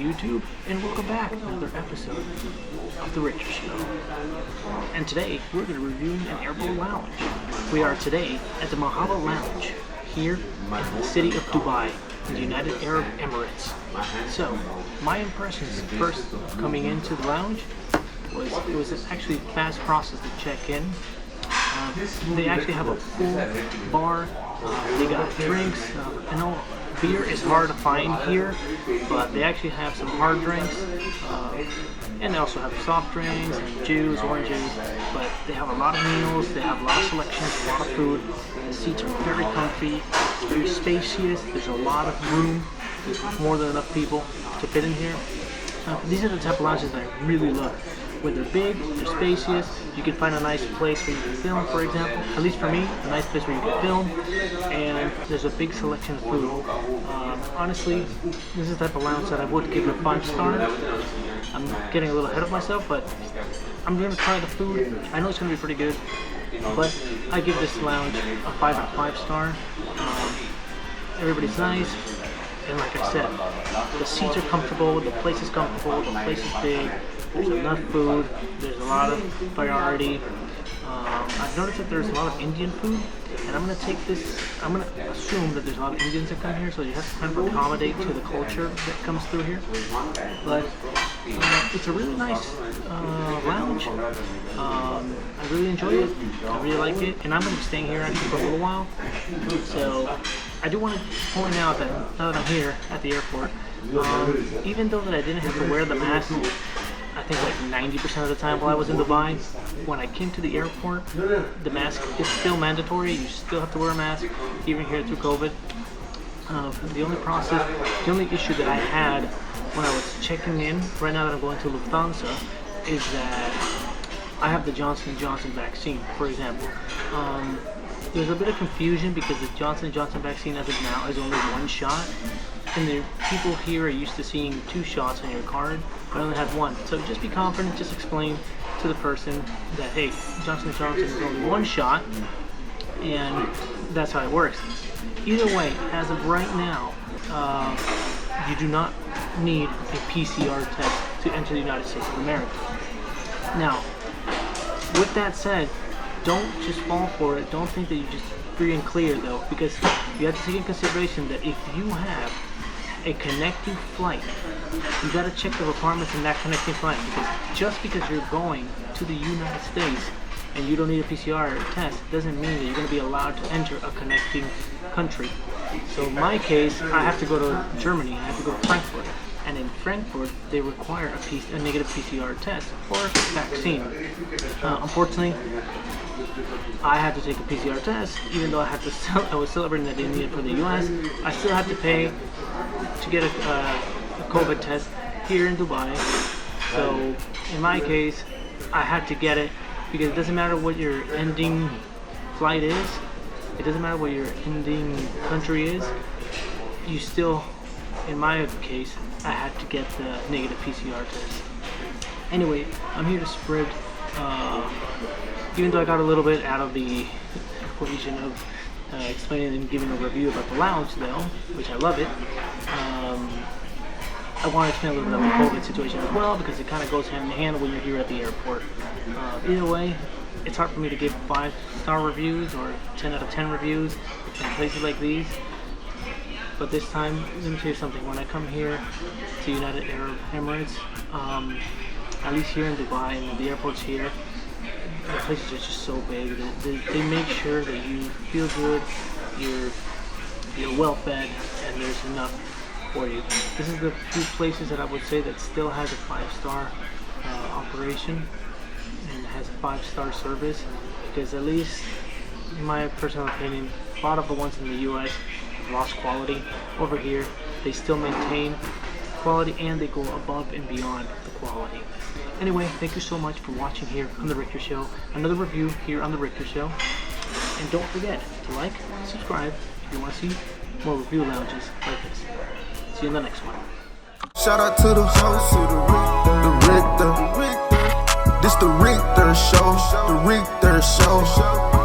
YouTube, and welcome back to another episode of The Richter Show. And today, we're going to be reviewing an airport lounge. We are today at the Marhaba Lounge, here in the city of Dubai, in the United Arab Emirates. So, my impressions first coming into the lounge was it was actually a fast process to check in. They actually have a full bar, they got drinks, I know beer is hard to find here, but they actually have some hard drinks, and they also have soft drinks and juice, oranges, but they have a lot of meals, they have a lot of selections, a lot of food. The seats are very comfy, it's very spacious, there's a lot of room, there's more than enough people to fit in here. These are the type of lounges that I really love. When they're big, they're spacious, you can find a nice place where you can film, for example. At least for me, a nice place where you can film, and there's a big selection of food. Honestly, this is the type of lounge that I would give it a 5-star. I'm getting a little ahead of myself, but I'm going to try the food. I know it's going to be pretty good, but I give this lounge a 5 out of 5 star. Everybody's nice, and like I said, the seats are comfortable, the place is comfortable, the place is big. There's enough food, there's a lot of variety. I've noticed that there's a lot of Indian food, and I'm going to assume that there's a lot of Indians that come here, so you have to kind of accommodate to the culture that comes through here. But it's a really nice lounge. I really enjoy it, I really like it, and I'm going to be staying here actually for a little while. So I do want to point out that now that I'm here at the airport, even though that I didn't have to wear the mask, I think like 90% of the time while I was in Dubai, when I came to the airport, the mask is still mandatory. You still have to wear a mask, even here through COVID. The only issue that I had when I was checking in, right now that I'm going to Lufthansa, is that I have the Johnson & Johnson vaccine, for example. There's a bit of confusion because the Johnson & Johnson vaccine as of now is only 1 shot. And the people here are used to seeing 2 shots on your card. I only had 1. So just be confident, just explain to the person that, hey, Johnson & Johnson is only 1 shot, and that's how it works. Either way, as of right now, you do not need a PCR test to enter the United States of America. Now, with that said, don't just fall for it. Don't think that you just free and clear though, because you have to take in consideration that if you have a connecting flight, you got to check the requirements in that connecting flight, because just because you're going to the United States and you don't need a PCR test doesn't mean that you're going to be allowed to enter a connecting country. So in my case, I have to go to Germany, I have to go to Frankfurt, and in Frankfurt they require a negative PCR test for vaccine. Unfortunately, I had to take a PCR test, even though I was celebrating that I didn't need it for the US. I still had to pay to get a COVID test here in Dubai. So in my case, I had to get it because it doesn't matter what your ending flight is. It doesn't matter what your ending country is. You still, in my case, I had to get the negative PCR test. Anyway, I'm here to spread, even though I got a little bit out of the equation of explaining and giving a review about the lounge though, which I love it, I want to explain a little bit of the COVID situation as well, because it kind of goes hand in hand when you're here at the airport. Either way, it's hard for me to give 5-star reviews or 10 out of 10 reviews in places like these. But this time, let me tell you something. When I come here to United Arab Emirates, at least here in Dubai and the airports here, the places are just so big. They make sure that you feel good, you're well fed, and there's enough for you. This is the few places that I would say that still has a 5-star operation and has a 5-star service, because at least in my personal opinion, a lot of the ones in the US have lost quality. Over here, they still maintain quality and they go above and beyond the quality. Anyway, thank you so much for watching here on The Richter Show. Another review here on The Richter Show. And don't forget to like, subscribe if you want to see more review lounges like this. See you in the next one. Shout out to the host, the Richter. This the Richter Show, the Richter Show.